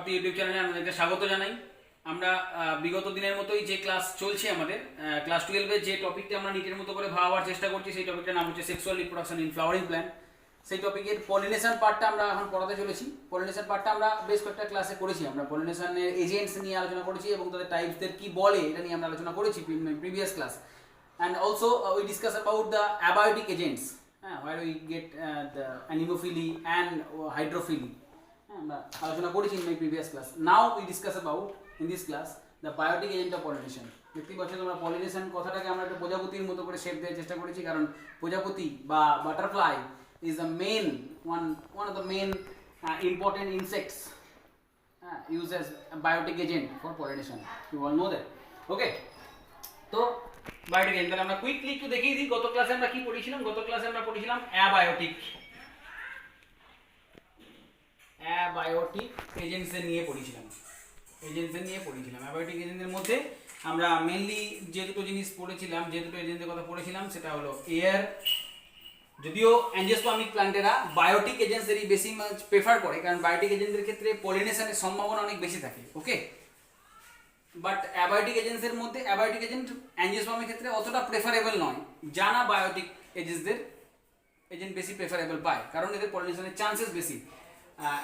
প্রাপ্তি YouTube চ্যানেলে আপনাদেরকে স্বাগত জানাই। আমরা বিগত দিনের মতোই যে ক্লাস চলছে আমাদের ক্লাস 12-এর যে টপিকটা আমরা নিটের মতো করে ভাবার চেষ্টা করছি, সেই টপিকটার নাম হচ্ছে sexual reproduction in flowering plant. সেই টপিকের পলিনেশন পার্টটা আমরা এখন পড়াতে চলেছি। পলিনেশন পার্টটা আমরা বেশ কয়েকটা ক্লাসে করেছি। আমরা পলিনেশনের এজেন্টস নিয়ে আলোচনা করেছি এবং তাদের টাইপসদের কি বলে এটা নিয়ে আমরা আলোচনা করেছি previous class. And also we discuss about the abiotic agents, where we get the anemophily and hydrophily. আমরা আলোচনা করেছি in my previous class. Now we discuss about in this class the biotic agent of pollination. দেখতেই পাচ্ছ তোমরা pollination কথাটাকে আমরা একটা প্রজাপতির মতো করে শেপ দেওয়ার চেষ্টা করেছি, কারণ প্রজাপতি বা butterfly is the main one of the main important insects used as a biotic agent for pollination. You all know that. Okay, তো বায়োটিক এজেন্ট তাহলে আমরা কুইকলি একটু দেখিয়ে দিই গত ক্লাসে আমরা কি পড়েছিলাম। গত ক্লাসে আমরা পড়েছিলাম অ্যাবায়োটিক এজেন্টস নিয়ে পড়েছিলাম। অ্যাবায়োটিক এজেন্টের মধ্যে আমরা মেইনলি যে দুটো জিনিস পড়েছিলাম, যে দুটো এজেন্টের কথা পড়েছিলাম, সেটা হলো এয়ার। যদিও অ্যাঞ্জিওস্পার্মিক প্ল্যান্টেরা বায়োটিক এজেন্টসেরই বেশি প্রেফার করে, কারণ বায়োটিক এজেন্টের ক্ষেত্রে পলিনেশনের সম্ভাবনা অনেক বেশি থাকে। ওকে, বাট অ্যাবায়োটিক এজেন্টসের মধ্যে অ্যাবায়োটিক এজেন্ট অ্যাঞ্জিওস্পার্মের ক্ষেত্রে অতটা প্রেফারেবল নয়। জানা বায়োটিক এজেন্ট বেশি প্রেফারেবল পায়, কারণ এদের পলিনেশনের চান্সেস বেশি।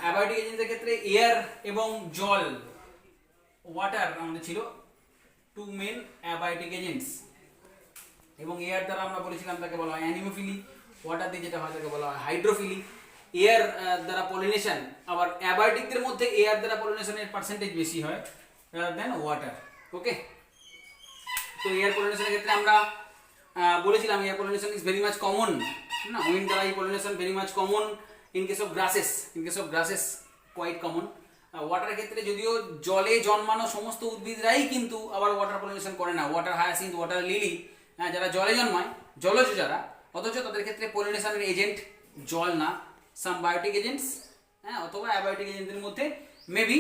অ্যাবায়োটিক এজেন্টের ক্ষেত্রে এয়ার এবং জল, ওয়াটার আমাদের ছিল টু মেন অ্যাবায়োটিক এজেন্টস। এবং এয়ার দ্বারা আমরা বলেছিলাম তাকে বলা হয় অ্যানিমোফিলি, ওয়াটার দিয়ে যেটা হয় তাকে বলা হয় হাইড্রোফিলি। এয়ার দ্বারা পলিনেশন, আবার অ্যাবায়োটিকদের মধ্যে এয়ার দ্বারা পলিনেশনের পার্সেন্টেজ বেশি হয় দেন ওয়াটার। ওকে, তো এয়ার পলিনেশনের ক্ষেত্রে আমরা বলেছিলাম air pollination is very much common, না উইন্ড দ্বারা এই pollination very much common in case of grasses quite common. ওয়াটারের ক্ষেত্রে যদিও জলে জন্মানো সমস্ত উদ্ভিদরাই কিন্তু আবার ওয়াটার পলিনেশন করে না। ওয়াটার হায়াসিন্থ, ওয়াটার লিলি, যারা জলে জন্মায়, জলজ যারা, অথচ তাদের ক্ষেত্রে পলিনেশনের এজেন্ট জল না, সাম বায়োটিক এজেন্টস, অথবা অ্যাবায়োটিক এজেন্টের মধ্যে মেবি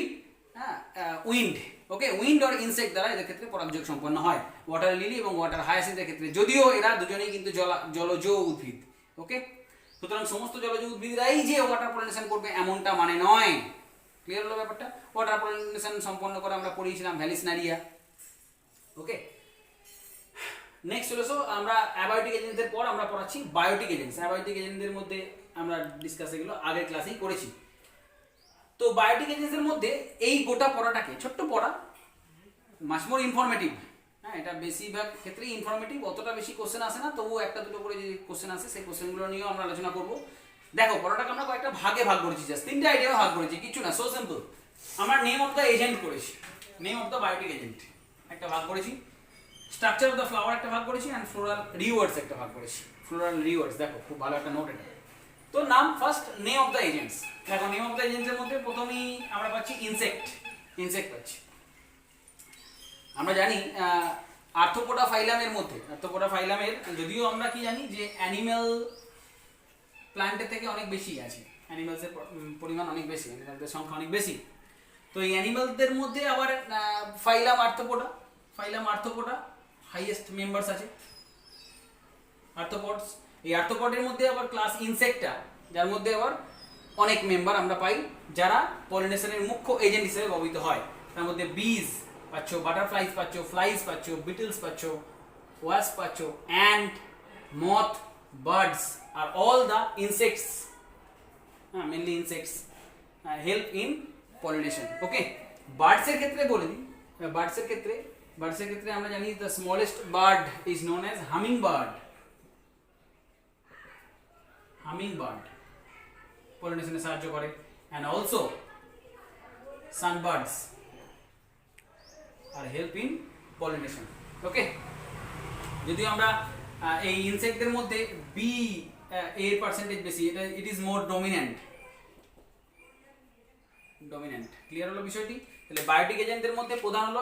উইন্ড। ওকে, উইন্ড আর ইনসেক্ট দ্বারা এদের ক্ষেত্রে পরাগযোগ সম্পন্ন হয়, ওয়াটার লিলি এবং ওয়াটার হায়াসিন্থের ক্ষেত্রে, যদিও এরা দুজনেই কিন্তু জলজ উদ্ভিদ। ওকে, সুতরাং সমস্ত জলজ উদ্ভিদরাই যে ওয়াটার পলিনেশন করবে এমনটা মানে নয়। ক্লিয়ার হলো ব্যাপারটা? ওয়াটার পলিনেশন সম্পন্ন করে আমরা পড়িয়েছিলাম ভ্যালিসনারিয়া। ওকে, নেক্সট চলে এসো আমরা অ্যাবায়োটিক এজেন্টদের পর আমরা পড়াচ্ছি বায়োটিক এজেন্টস। অ্যাবায়োটিক এজেন্টদের মধ্যে আমরা ডিসকাস এগুলো আগের ক্লাসেই করেছি। তো বায়োটিক এজেন্টসের মধ্যে এই গোটা পড়াটাকে, ছোট্ট পড়া, মাচ মোর ইনফরমেটিভ। এটা বেশিরভাগ ক্ষেত্রেই ইনফরমেটিভ, অতটা বেশি কোশ্চেন আসে না, তবুও একটা দুটো করে যে কোশ্চেন আসে সেই কোশ্চেনগুলো নিয়েও আমরা আলোচনা করবো। দেখো, পড়াটাকে আমরা কয়েকটা ভাগে ভাগ করেছি, জাস্ট তিনটে আইডিয়া ভাগ করেছি, কিছু না, সো সিম্পল। আমরা নেম অফ দ্য এজেন্ট করেছি, name of the biotic agent একটা ভাগ করেছি, স্ট্রাকচার অফ দ্য ফ্লাওয়ার একটা ভাগ করেছি, অ্যান্ড ফ্লোরাল রিওয়ার্ডস একটা ভাগ করেছি। ফ্লোরাল রিওয়ার্ডস, দেখো খুব ভালো একটা নোট এটা। তো নাম first, name of the agents. দেখো, নেম অফ দ্য এজেন্টসের মধ্যে প্রথমেই আমরা পাচ্ছি ইনসেক্ট পাচ্ছি। আমরা জানি আর্থ্রোপোডা ফাইলামের মধ্যে, যদিও আমরা কি জানি যে অ্যানিম্যাল প্ল্যান্টের থেকে অনেক বেশি আছে, অ্যানিমালসের পরিমাণ অনেক বেশি, অ্যানিমালদের সংখ্যা অনেক বেশি। তো এই অ্যানিমালদের মধ্যে আবার ফাইলাম আর্থ্রোপোডা হাইয়েস্ট মেম্বার্স আছে, আর্থ্রোপডস। এই আর্থ্রোপডের মধ্যে আবার ক্লাস ইনসেক্টা, যার মধ্যে আবার অনেক মেম্বার আমরা পাই, যারা পলিনেশনের মুখ্য এজেন্ট হিসেবে ব্যবহৃত হয়। তার মধ্যে বিজ পাচ্ছ, বাটারফ্লাইজ পাচ্ছ, ফ্লাইজ পাচ্ছ, বিটলস পাচ্ছ, ওয়াস্প পাচ্ছ, অ্যান্ট, মথ, বার্ডস আর all the insects, mainly insects help in pollination. Okay, বার্ডসের ক্ষেত্রে বলে দিই, বার্ডসের ক্ষেত্রে আমরা জানি the smallest bird is known as hummingbird পলিনেশনে সাহায্য করে, and also sunbirds are help in pollination. Okay, যদিও আমরা এই ইনসেক্টদের মধ্যে বি এর পার্সেন্টেজ বেশি, এটা it is more dominant. Clear হলো বিষয়টি? তাহলে বায়োটিক এজেন্টদের মধ্যে প্রধান হলো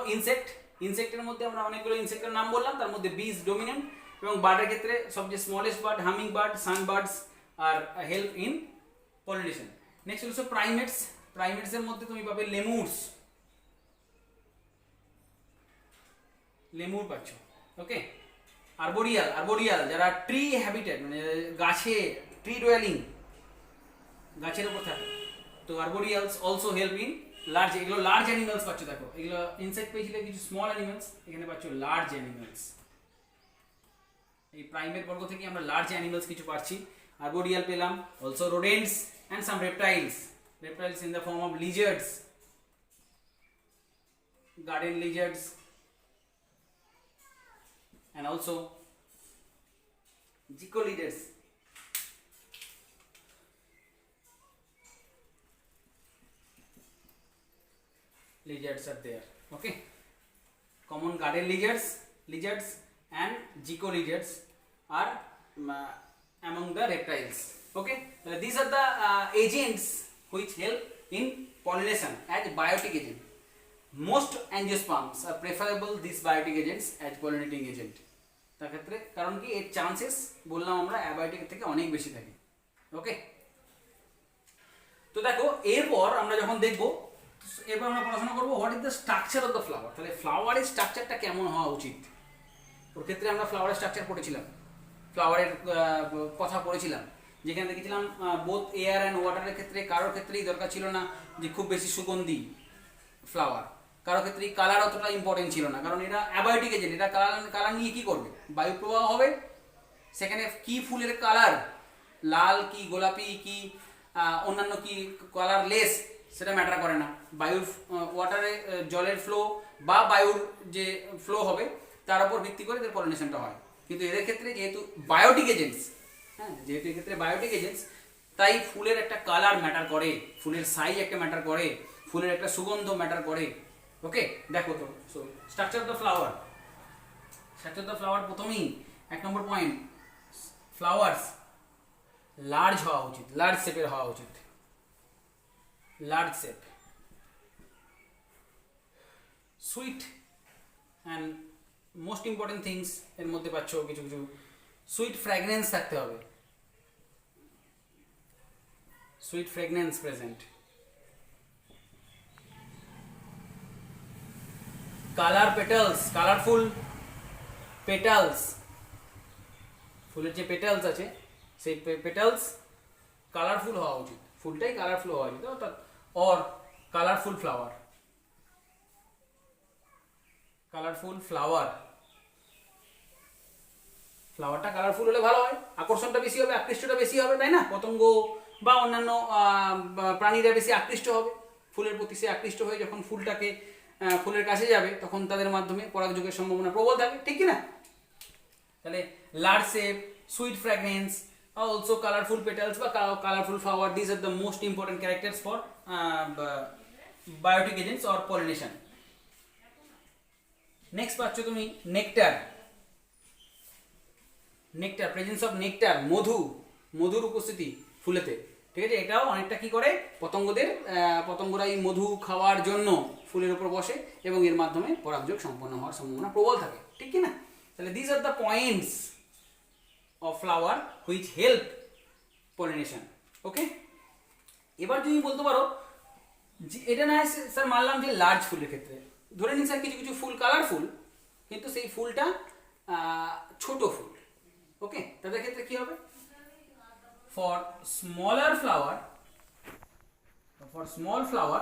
ইনসেক্টের মধ্যে আমরা অনেকগুলো ইনসেক্টের নাম বললাম, তার মধ্যে বি ইজ ডমিন্যান্ট, এবং বার্ডের ক্ষেত্রে সবচেয়ে smallest bird hummingbird, sunbirds are help in pollination. Next হলো প্রাইমেটসের মধ্যে তুমি পাবে লেমুর পাচ্ছ। ওকে, আরবোরিয়াল যারা ট্রি হ্যাবিটেট, মানে গাছে, ট্রি ডোয়েলিং, গাছের উপর থাকে, তো arboreals also help in large, এগুলো লার্জ অ্যানিমালস পাচ্ছ। দেখো এগুলো ইনসেক্ট পেয়েছিলে কিছু স্মল অ্যানিমালস, এখানে পাচ্ছ লার্জ অ্যানিমালস। এই প্রাইমেট বর্গ থেকে আমরা লার্জ অ্যানিমালস কিছু পাচ্ছি। আর্বোরিয়াল পেলাম, also rodents and some reptiles, reptiles in the form of lizards, garden lizards, and also gecko-lizards. Lizards are there. Okay, common garden lizards and gecko-lizards are among the reptiles. Okay, these are the agents which help in pollination as biotic agent. Most angiosperms are preferable these biotic agents as pollinating agent. তার ক্ষেত্রে কারণ কি এর chances বললাম আমরা abiotic থেকে অনেক বেশি থাকে। ওকে, তো দেখো এরপর আমরা যখন দেখব, এরপর আমরা পড়াশোনা করবো what is the structure of the flower. তাহলে ফ্লাওয়ারের স্ট্রাকচারটা কেমন হওয়া উচিত। ওর ক্ষেত্রে আমরা ফ্লাওয়ারের স্ট্রাকচার পড়েছিলাম, ফ্লাওয়ারের কথা পড়েছিলাম, যেখানে দেখেছিলাম বোথ এয়ার অ্যান্ড ওয়াটারের ক্ষেত্রে কারোর ক্ষেত্রেই দরকার ছিল না যে খুব বেশি সুগন্ধি ফ্লাওয়ার, কারো ক্ষেত্রে কালার অতটা ইম্পর্টেন্ট ছিল না, কারণ এটা অ্যাবায়োটিক এজেন্ট। এটা কালার নিয়ে কি করবে, বায়ু প্রবাহ হবে, সেখানে কি ফুলের কালার, লাল কি গোলাপি কি অন্যান্য কি কালার লেস, সেটা ম্যাটার করে না। বায়ুর ওয়াটারে জলের ফ্লো বা বায়ুর যে ফ্লো হবে তার উপর ভিত্তি করে এদের পলিনেশনটা হয়। কিন্তু এদের ক্ষেত্রে যেহেতু বায়োটিক এজেন্টস, হ্যাঁ যেহেতু এক্ষেত্রে বায়োটিক এজেন্টস, তাই ফুলের একটা কালার ম্যাটার করে, ফুলের সাইজ একটা ম্যাটার করে, ফুলের একটা সুগন্ধ ম্যাটার করে। ওকে, দেখো তো structure of the flower. Structure of the flower প্রথমেই 1 নম্বর পয়েন্ট, ফ্লাওয়ার্স লার্জ হওয়া উচিত, লার্জ শেপের হওয়া উচিত, large shape. Sweet and most important things এর মধ্যে পাচ্ছ কিছু কিছু সুইট ফ্র্যাগনেন্স থাকতে হবে, sweet fragrance present. Colour petals, colourful petals, ফুলের যে পেটালস আছে সেই পেটালস কালারফুল হওয়া উচিত, ফুলটাই কালারফুল হওয়া উচিত, অর্থাৎ or colourful flower, colourful flower, ফ্লাওয়ারটা কালারফুল হলে ভালো হয়, আকর্ষণটা বেশি হবে, আকৃষ্টটা বেশি হবে, তাই না? পতঙ্গ বা অন্যান্য প্রাণীরা বেশি আকৃষ্ট হবে ফুলের প্রতি, সে আকৃষ্ট হয়ে যখন ফুলটাকে ফুলের কাছে যাবে তখন তাদের মাধ্যমে পরাগযোগের সম্ভাবনা প্রবল থাকে, ঠিক কি না? তাহলে large shape, sweet fragrance, also colourful petals বা colourful flower, this are the most important characters for biotic agents or pollination. Next পাচ্ছ তুমি nectar. Nectar, presence of nectar, মধু, মধুর উপস্থিতি ফুলেতে, ঠিক আছে? এটাও অনেকটা কি করে, পতঙ্গরা এই মধু খাওয়ার জন্য ফুলের উপর বসে এবং এর মাধ্যমে পরাগযোগ সম্পন্ন হওয়ার সম্ভাবনা প্রবল থাকে, ঠিক কি না? তাহলে this are the points of flower which help pollination. Okay, এবার তুমি বলতে পারো যে এটা না স্যার মানলাম যে লার্জ ফুলের ক্ষেত্রে, ধরে নিন স্যার কিছু কিছু ফুল কালারফুল কিন্তু সেই ফুলটা ছোট ফুল, ওকে, তাদের ক্ষেত্রে কি হবে? For smaller flower, for small flower,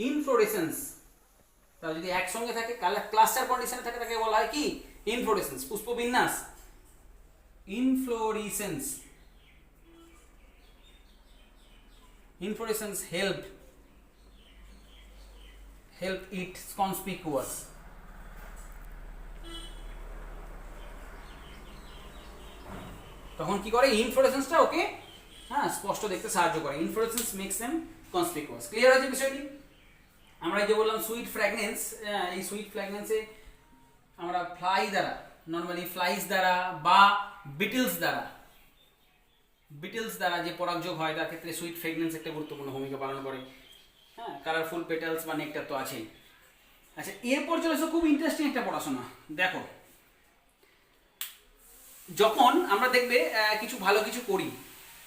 inflorescence, তাহলে যদি একসঙ্গে থাকে ক্লাস্টার কন্ডিশনে থাকে তাকে বলা হয় কি? ইনফ্লোরেসেন্স, পুষ্পবিন্যাস। Inflorescence, inflorescence help it conspicuous. তখন কি করে? ইনফ্লোরেসেন্সটা ওকে হ্যাঁ স্পষ্ট দেখতে সাহায্য করে। Inflorescence makes them conspicuous. Clear হয়েছে বিষয়টি? আমরা যে বললাম সুইট ফ্র্যাগনেন্স, এই সুইট ফ্র্যাগনেন্সে আমরা ফ্লাই দ্বারা, নর্মালি ফ্লাইস দ্বারা বা বিটলস দ্বারা যে পরাগযোগ হয় তার ক্ষেত্রে সুইট ফ্র্যাগনেন্স একটা গুরুত্বপূর্ণ ভূমিকা পালন করে। হ্যাঁ, কালারফুল পেটালস বা নেকটার তো আছেই। আচ্ছা, এরপর চলে এসো খুব ইন্টারেস্টিং একটা পড়াশোনা। দেখো, যখন আমরা দেখবে কিছু ভালো কিছু করি,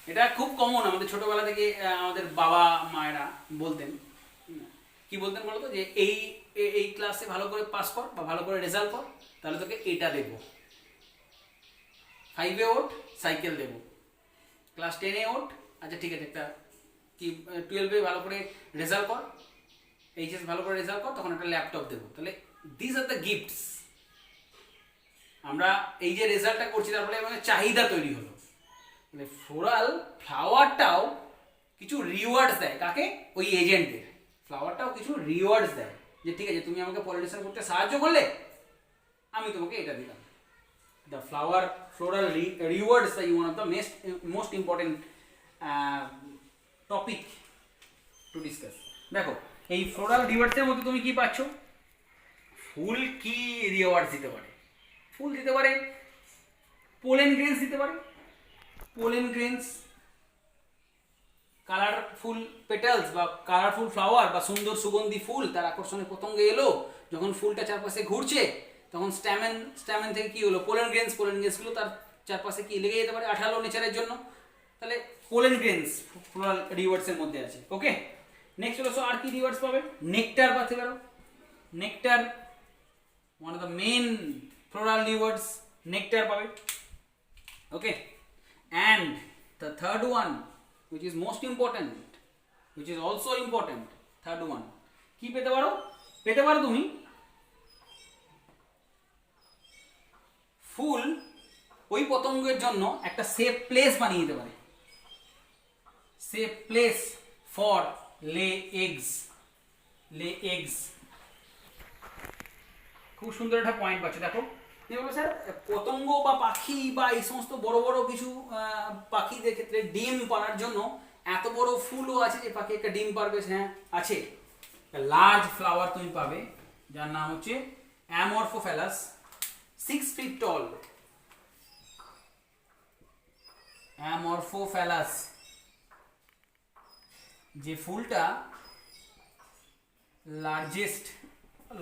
এটা খুব কমন, আমাদের ছোটবেলা থেকে আমাদের বাবা মায়েরা বলতেন, কি বলতেন বলতো, যে এই ক্লাসে ভালো করে পাস কর বা ভালো করে রেজাল্ট কর, তাহলে তোকে এটা দেবো, 5-এ ওঠ সাইকেল দেবো, ক্লাস 10-এ ওঠ আচ্ছা ঠিক আছে, একটা কি 12-এ ভালো করে রেজাল্ট কর, এইচএস ভালো করে রেজাল্ট কর, তখন একটা ল্যাপটপ দেবো। তাহলে দিস আর দ্য গিফটস। আমরা এই যে রেজাল্টটা করছি তারপরে আমাদের চাহিদা তৈরি হলো। মানে ফ্লোরাল ফ্লাওয়ারটাও কিছু রিওয়ার্ডস দেয়, কাকে? ওই এজেন্টদের। ফ্লাওয়ারটাও কিছু রিওয়ার্ডস দেয়, যে ঠিক আছে তুমি আমাকে পলিনেশন করতে সাহায্য করলে, আমি তোমাকে এটা দিলাম। The floral rewards are one of the most important topic to discuss. দেখো এই ফ্লোরাল রিওয়ার্ডসের মধ্যে তুমি কি পাচ্ছ? ফুল কি রিওয়ার্ডস দিতে পারে? ফুল দিতে পারে, পোলেন গ্রেনস দিতে পারে। পোলেন গ্রেনস, কালারফুল পেটালস বা কালারফুল ফ্লাওয়ার বা সুন্দর সুগন্ধি ফুল, তার আকর্ষণে পতঙ্গ এলো, যখন ফুলটা চারপাশে ঘুরছে তখন স্ট্যামেন থেকে কি হলো? পোলেন গ্রেনসগুলো তার চারপাশে কি লেগে যেতে পারে আঠালো নেচারের জন্য। তাহলে পোলেন গ্রেনস ফ্লোরাল রিওয়ার্ডসের মধ্যে আছে। ওকে, নেক্সট হলো আর কি রিওয়ার্ডস পাবে? নেকটার পাতে পারো। Nectar one of the main floral rewards, nectar পাবে। Okay, and the third one which is most important, which is also important, third one, কি পেতে পারো? পেতে পারো তুমি ফুল ওই পতঙ্গের জন্য একটা সেফ প্লেস বানিয়ে দিতে পারে। সেফ প্লেস ফর লে এগস। খুব সুন্দর একটা পয়েন্ট পাচ্ছ। দেখো স্যার, পতঙ্গ বা পাখি বা এই সমস্ত বড় বড় কিছু পাখিদের ক্ষেত্রে ডিম পাড়ার জন্য এত বড় ফুলও আছে যে পাখি একটা ডিম পারবে। হ্যাঁ আছে, লার্জ ফ্লাওয়ার তুমি পাবে যার নাম হচ্ছে অ্যামরফোফ্যালাস, 6 feet tall। অ্যামরফোফ্যালাস, যে ফুলটা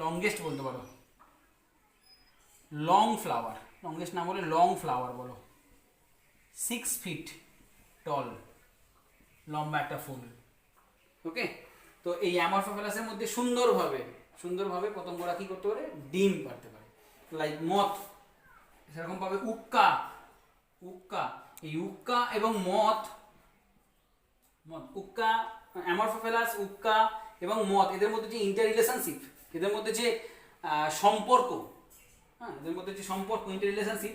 লংগেস্ট বলতে পারো, লং ফ্লাওয়ার, লংগেস্ট না বলে লং ফ্লাওয়ার বলো, 6 feet tall, লম্বা একটা ফুল। ওকে, তো এই অ্যামরফোফ্যালাসের মধ্যে সুন্দরভাবে পতঙ্গরা কি করতে পারে? ডিম পারতে পারে। লাইক মথ, সেরকম পাবে উক্কা। এই উক্কা এবং উক্কা, অ্যামরফোফ্যালাস, উক্কা এবং মথ, এদের মধ্যে যে ইন্টার রিলেশনশিপ, এদের মধ্যে যে সম্পর্ক, ইন্টার রিলেশনশিপ,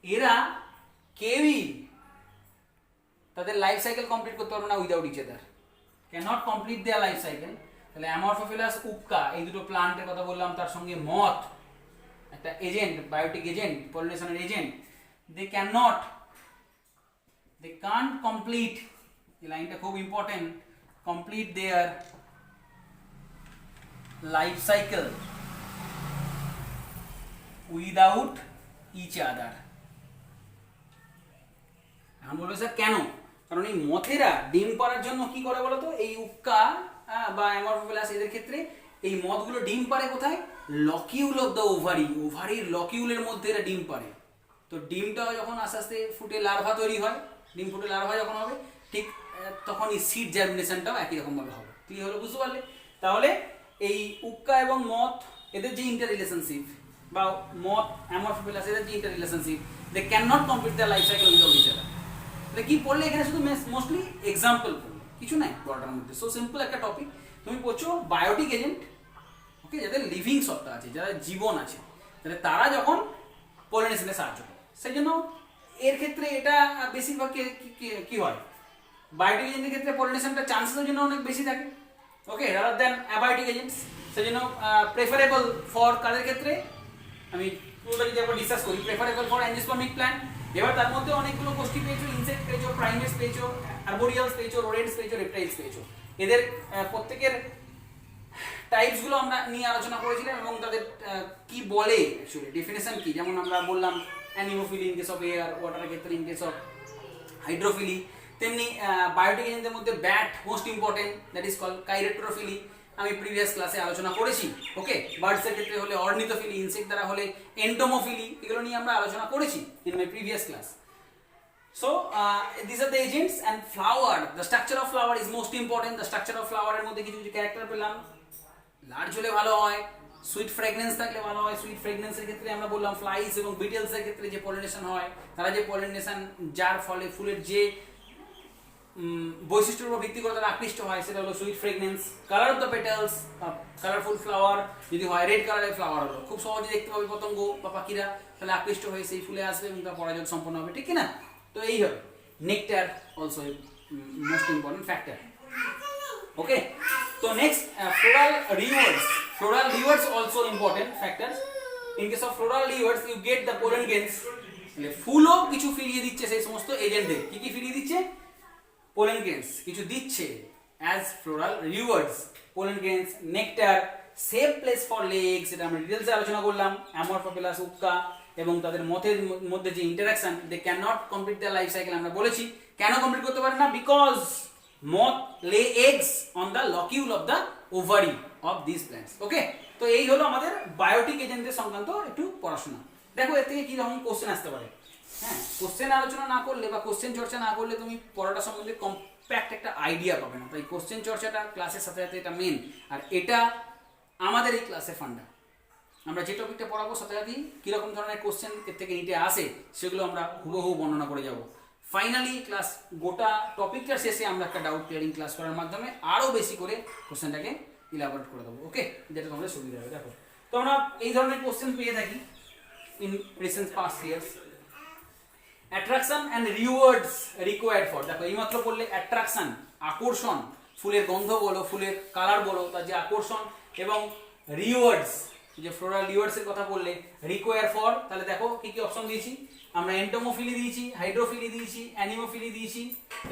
এরা কেউই তাদের লাইফ সাইকেল কমপ্লিট করতে পারবে না without each other, can not complete their life cycle. তাহলে অ্যামরফোফিলাস, উক্কা, এই দুটো প্লান্টের কথা বললাম, তার সঙ্গে মথ একটা এজেন্ট, বায়োটিক এজেন্ট, পলিনেশনের এজেন্ট, দে কান্ট কমপ্লিট, এই লাইনটা খুব important, complete their life cycle without each other. এখন বলবে স্যার কেন? কারণ এই মথেরা ডিম পাড়ার জন্য কি করে বলতো? এই উক্কা বা অ্যামরফোফিলাস এদের ক্ষেত্রে এই মথগুলো ডিম পাড়ে কোথায়? লকিউল অফ দ্য ওভারির লকিউলের মধ্যে এরা ডিম পাড়ে। তো ডিমটা যখন আস্তে আস্তে ফুটে লার্ভা তৈরি হয়, ডিম ফুটে লার্ভা যখন হবে, ঠিক তখন এই সিড জার্মিনেশনটাও একই রকমভাবে হবে। ক্লিয়ার হলো? বুঝতে পারলে? তাহলে এই উক্কা এবং মথ এদের যে ইন্টার রিলেশনশিপ, বা মথ অ্যামরফোফিলাস এদের যে interrelationship, they can not complete the life cycle without each other. তাহলে কি পড়লে এখানে? শুধু মোস্টলি এক্সাম্পল পড়লে, কিছু নাই পড়াটার মধ্যে। সো সিম্পল একটা টপিক তুমি পড়ছো, বায়োটিক এজেন্ট, ওকে, যাদের লিভিং সত্তা আছে, যাদের জীবন আছে, তাহলে তারা যখন পলিনেশনে সাহায্য করে, সেই জন্য এর ক্ষেত্রে এটা বেশিরভাগ কি হয়, বায়োটিক এজেন্টের ক্ষেত্রে পলিনেশনটা চান্সেসের জন্য অনেক বেশি থাকে, ওকে, রাদার দ্যান অ্যাবায়োটিক এজেন্টস। সেই জন্য প্রেফারেবল ফর কাদের ক্ষেত্রে আমি পুরোটা যদি একবার ডিসকাস করি, প্রেফারেবল ফর অ্যাঞ্জিওস্পার্মিক প্ল্যান্ট। এবার তার মধ্যে অনেকগুলো গোষ্ঠী পেয়েছো, ইনসেক্ট পেয়েছো, প্রাইমেটস পেয়েছো, আর্বোরিয়ালস পেয়েছো, রোডেন্টস পেয়েছো, রেপটাইলস পেয়েছো। এদের প্রত্যেকের টাইপসগুলো আমরা নিয়ে আলোচনা করেছিলাম এবং তাদের কি বলে অ্যাকচুয়ালি, ডেফিনেশন কি। যেমন আমরা বললাম anemophily in case of air, ওয়াটারের ক্ষেত্রে ইন কেস অফ হাইড্রোফিলি। তেমনি বায়োটিক এজেন্টদের মধ্যে bat most important, that is call chiropterophily, আমি প্রিভিয়াস ক্লাসে আলোচনা করেছি। ওকে, বার্ডসের ক্ষেত্রে হলে অর্নিথোফিলি, ইনসেক্ট দ্বারা হলে এন্টোমোফিলি, এগুলো নিয়ে আমরা আলোচনা করেছি in my previous class. So these are the agents. And flower, the structure of flower is most important. The structure of flower এর মধ্যে কিছু কিছু ক্যারেক্টার পেলাম। লার্জ হলে ভালো হয়, সুইট ফ্রেগনেন্স থাকলে ভালো হয়। সুইট ফ্রেগনেন্সের ক্ষেত্রে আমরা বললাম ফ্লাইস এবং বিটেলসের ক্ষেত্রে যে পলিনেশন হয়, তারা যে পলিনেশন, যার ফলে ফুলের যে বৈশিষ্ট্যের উপর ভিত্তি করে তারা আকৃষ্ট হয়, সেটা হলো sweet fragrance, colour of the petals, colourful flower, যদি হয় রেড কালারের ফ্লাওয়ার হলো, খুব সহজে দেখতে পাবে পতঙ্গ বা পাখিরা, তাহলে আকৃষ্ট হয়ে সেই ফুলে আসবে এবং তার পরাগযোগ সম্পন্ন হবে, ঠিক না? তো এই হবে nectar also most important factor. Okay, তো next floral rewards. Floral rewards also important factors. In case of floral rewards you get the pollen grains. ফুলও কিছু ফিরিয়ে দিচ্ছে সেই সমস্ত এজেন্টদের। কি কি ফিরিয়ে দিচ্ছে? pollen grains কিছু দিচ্ছে as floral rewards, pollen grains, nectar, safe place for legs, এটা আমরা ডিটেইলসে আলোচনা করলাম। Amorphophilus উক্কা এবং তাদের মধ্যে যে interaction, they can not complete the life cycle, আমরা বলেছি কেন কমপ্লিট করতে পারে না? Because moth lay eggs on the locule of the ovary of these plants. ওকে, তো এই হলো আমাদের বায়োটিক এজেন্টদের সংক্রান্ত একটু পড়াশোনা। দেখো এর থেকে কি রকম কোশ্চেন আসতে পারে। হ্যাঁ, কোশ্চেন আলোচনা না করলে বা কোশ্চেন চর্চা না করলে তুমি পড়াটা সম্বন্ধে কম্প্যাক্ট একটা আইডিয়া পাবে না। তাই কোশ্চেন চর্চাটা ক্লাসের সাথে সাথে এটা মেন, আর এটা আমাদের এই ক্লাসে ফান্ডা। আমরা যে টপিকটা পড়াবো সাথে সাথেই কীরকম ধরনের কোশ্চেন এর থেকে নিতে আসে সেগুলো আমরা হুবহু বর্ণনা করে যাব। ফাইনালি ক্লাস গোটা টপিকটার শেষে আমরা একটা ডাউট ক্লিয়ারিং ক্লাস করার মাধ্যমে আরও বেশি করে কোশ্চেনটাকে ইলাবোরেট করে দেবো। ওকে, যেটা তোমাদের সুবিধা হবে। দেখো তো আমরা এই ধরনের কোশ্চেন পেয়ে থাকি in recent past years. Attraction and rewards required for, দেখো এইমাত্র বললে অ্যাট্রাকশন আকর্ষণ, ফুলের গন্ধ বলো, ফুলের কালার বলো, তার যে আকর্ষণ, এবং রিওয়ার্ডস যে ফ্লোরাল রিওয়ার্ডস এর কথা বললে রিকোয়ার ফর, তাহলে দেখো কি কি অপশন দিয়েছি আমরা। এন্টোমোফিলি দিয়েছি, হাইড্রোফিলি দিয়েছি, অ্যানিমোফিলি দিয়েছি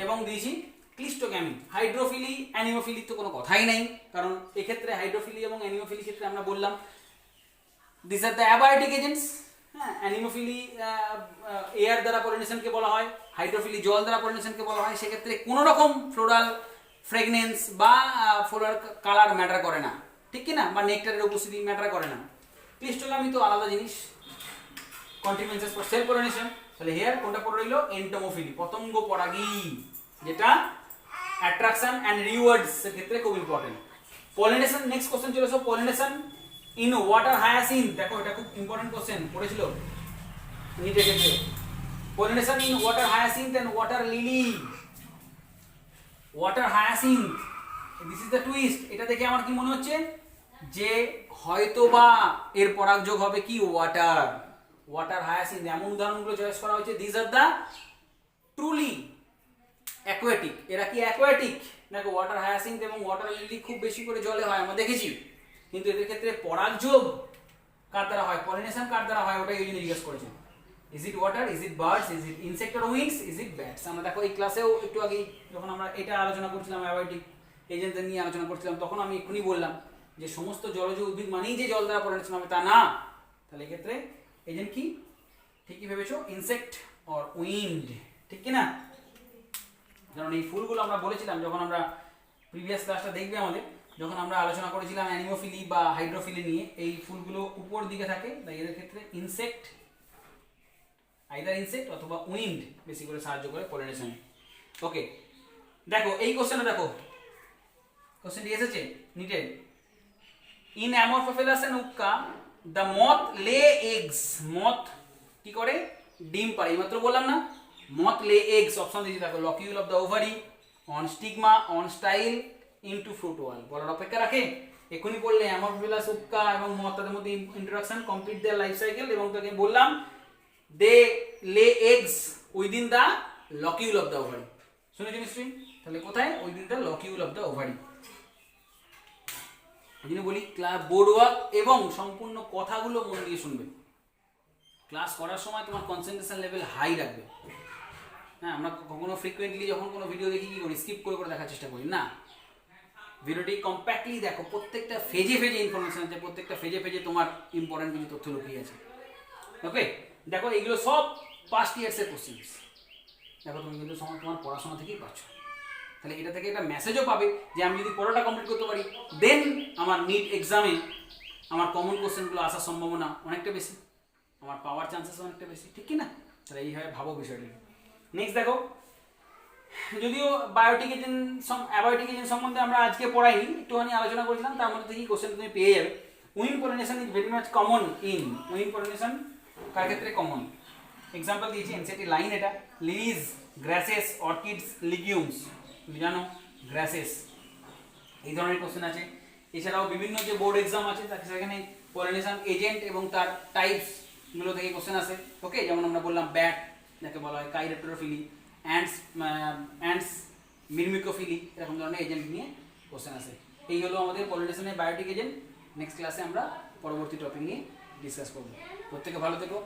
এবং দিয়েছি ক্লিস্টোগ্যামি। হাইড্রোফিলি অ্যানিমোফিলির তো কোনো কথাই নাই, কারণ এক্ষেত্রে হাইড্রোফিলি এবং অ্যানিমোফিলির ক্ষেত্রে আমরা বললাম this are the abiotic agents. হ্যাঁ, অ্যানিমোফিলি এয়ার দ্বারা পলিনেশনকে বলা হয়, হাইড্রোফিলি জল দ্বারা পলিনেশনকে বলা হয়। সেক্ষেত্রে কোনো রকম ফ্লোরাল ফ্রেগনেন্স বা ফ্লোরাল কালার ম্যাটার করে না, ঠিক কি না? বা নেকটারের উপস্থিতি ম্যাটার করে না। ক্লিস্টোগ্যামি তো আলাদা জিনিস, কন্টিনিউয়াস ফর সেল পলিনেশন। তাহলে হেয়ার কোনটা পড়ে রইলো? এন্টোমোফিলি, পতঙ্গ পরাগী, যেটা অ্যাট্রাকশন এন্ড রিওয়ার্ডস এর ক্ষেত্রে খুব ইম্পর্টেন্ট। পলিনেশন, নেক্সট কোশ্চেন চলে এসো। পলিনেশন ইন ওয়াটার হায়াসিন্থ, দেখো এটা খুব ইম্পর্টেন্ট কোশ্চেন পড়েছিল নিটের ক্ষেত্রে। Pollination in water hyacinth and water lily. Water hyacinth, this is the twist. এটা দেখে আমার কি মনে হচ্ছে যে হয়তোবা এর পরাগযোগ হবে কি ওয়াটার। ওয়াটার হায়াসিন্থ, এমন উদাহরণগুলো চয়েস করা হয়েছে this are the truly aquatic. এরা কি অ্যাকোয়াটিক? দেখো ওয়াটার হায়াসিন্থ এবং ওয়াটার লিলি খুব বেশি করে জলে হয়, আমরা দেখেছি, কিন্তু এদের ক্ষেত্রে পরাগযোগ কার দ্বারা হয়, পলিনেশন কার দ্বারা হয়, ওটা এই জন্য জিজ্ঞেস করেছে। Is it water, is it birds, is it insect or wings, is it bats? আমরা দেখো এই ক্লাসেও একটু আগে যখন আমরা এটা আলোচনা করছিলাম অ্যাবায়োটিক এজেন্টদের নিয়ে আলোচনা করছিলাম, তখন আমি এক্ষুনি বললাম যে সমস্ত জলজ উদ্ভিদ মানেই যে জল দ্বারা পলিনেশন হবে তা না। তাহলে এক্ষেত্রে এজেন্ট কি? ঠিকই ভেবেছো, ইনসেক্ট অর উইন্ড, ঠিক কি না? কারণ এই ফুলগুলো আমরা বলেছিলাম যখন আমরা প্রিভিয়াস ক্লাসটা দেখবে আমাদের, যখন আমরা আলোচনা করেছিলাম অ্যানিমোফিলি বা হাইড্রোফিলি নিয়ে, এই ফুলগুলো উপর দিকে থাকে, তাই এদের ক্ষেত্রে ইনসেক্ট, আইদার ইনসেক্ট অথবা উইন্ড বেশি করে সাহায্য করে পলিনেশনে। ওকে, দেখো এই কোশ্চেনটা দেখো, কোশ্চেনটি এসেছে নিটেড। ইন অ্যামরফোফিলাস এন্ড উক্কা দ্য মথ লে এগস, মথ কি করে? ডিম পাড়ে। এইমাত্র বললাম না, মথ লে এগস, অপশন দিয়েছি দেখো, locule of the ovary, on stigma, on style, into fruit wall. বলার অপেক্ষা রাখে? এক্ষুনি বললে অ্যামরফোফিলাস উক্কা এবং মথ, তাদের মধ্যে introduction, complete their life cycle, এবং তোকে বললাম they lay eggs within the locule of the ovary. শুনেছি নিশ্চয়ই? তাহলে কোথায়? Within the locule of the ovary. এই জন্য বলি বোর্ড ওয়ার্ক এবং সম্পূর্ণ কথাগুলো মন দিয়ে শুনবে। ক্লাস করার সময় তোমার কনসেন্ট্রেশন লেভেল হাই রাখবে। হ্যাঁ, আমরা কখনো ফ্রিকুয়েন্টলি যখন কোনো ভিডিও দেখি কি করি? স্কিপ করে করে দেখার চেষ্টা করি না। ভিডিওটি কম্প্যাক্টলি দেখো, প্রত্যেকটা ফেজে ফেজে ইনফরমেশন আছে, প্রত্যেকটা ফেজে ফেজে তোমার ইম্পর্টেন্ট কিছু তথ্য লুকিয়ে আছে। ওকে, দেখো এইগুলো সব পাস্ট ইয়ার্সের কোশ্চেন্স। দেখো তুমি কিন্তু তোমার পড়াশোনা থেকেই পাচ্ছ। তাহলে এটা থেকে একটা মেসেজও পাবে যে আমি যদি পড়াটা কমপ্লিট করতে পারি, দেন আমার নিট এক্সামে আমার কমন কোশ্চেনগুলো আসার সম্ভাবনা অনেকটা বেশি, আমার পাওয়ার চান্সেস অনেকটা বেশি, ঠিক কি না? তাহলে এইভাবে ভাবো বিষয়টি। নেক্সট দেখো, যদিও বায়োটিক এজেন্ট অ্যাবায়োটিক এজেন্ট সম্বন্ধে আমরা আজকে পড়াইনি, একটুখানি আলোচনা করেছিলাম, তার মধ্যে থেকেই কোশ্চেন তুমি পেয়ে যাবে। Wind pollination is very much common in, wind pollination কার ক্ষেত্রে কমন? এক্সাম্পল দিয়েছি এনসিটি লাইন, এটা লিলিজ, গ্রাসেস, অর্কিডস, লিগিউমস, জানো গ্রাসেস, এই ধরনের কোশ্চেন আছে। এছাড়াও বিভিন্ন যে বোর্ড এক্সাম আছে তার সেখানে পলিনেশন এজেন্ট এবং তার টাইপস গুলো থেকে কোশ্চেন আসে। ওকে, যেমন আমরা বললাম ব্যাট যাকে বলা হয় কাইরেপ্টেরোফিলি, অ্যান্ডস মিরমিকোফিলি, এরকম ধরনের এজেন্ট নিয়ে কোশ্চেন আসে। এই হলো আমাদের পলিনেশনের বায়োটিক এজেন্ট। নেক্সট ক্লাসে আমরা পরবর্তী টপিক নিয়ে ডিসকাস করবো। প্রত্যেকে ভালো থেকো,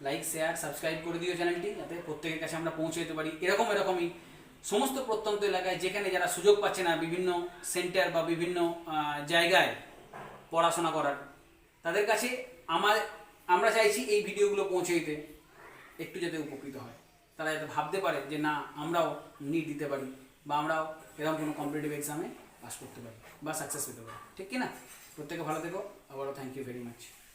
লাইক শেয়ার সাবস্ক্রাইব করে দিও চ্যানেলটি, যাতে প্রত্যেকের কাছে আমরা পৌঁছে যেতে পারি। এরকমই সমস্ত প্রত্যন্ত এলাকায় যেখানে যারা সুযোগ পাচ্ছে না বিভিন্ন সেন্টার বা বিভিন্ন জায়গায় পড়াশোনা করার, তাদের কাছে আমরা চাইছি এই ভিডিওগুলো পৌঁছে দিতে, একটু যাতে উপকৃত হয়, তারা যাতে ভাবতে পারে যে না আমরাও নিট দিতে পারি বা আমরাও এরকম কোনো কম্পিটিটিভ এক্সামে পাস করতে পারি বা সাকসেস পেতে পারি। ঠিক কি না? প্রত্যেকে ভালো থেকো, আবারও থ্যাংক ইউ ভেরি মাচ।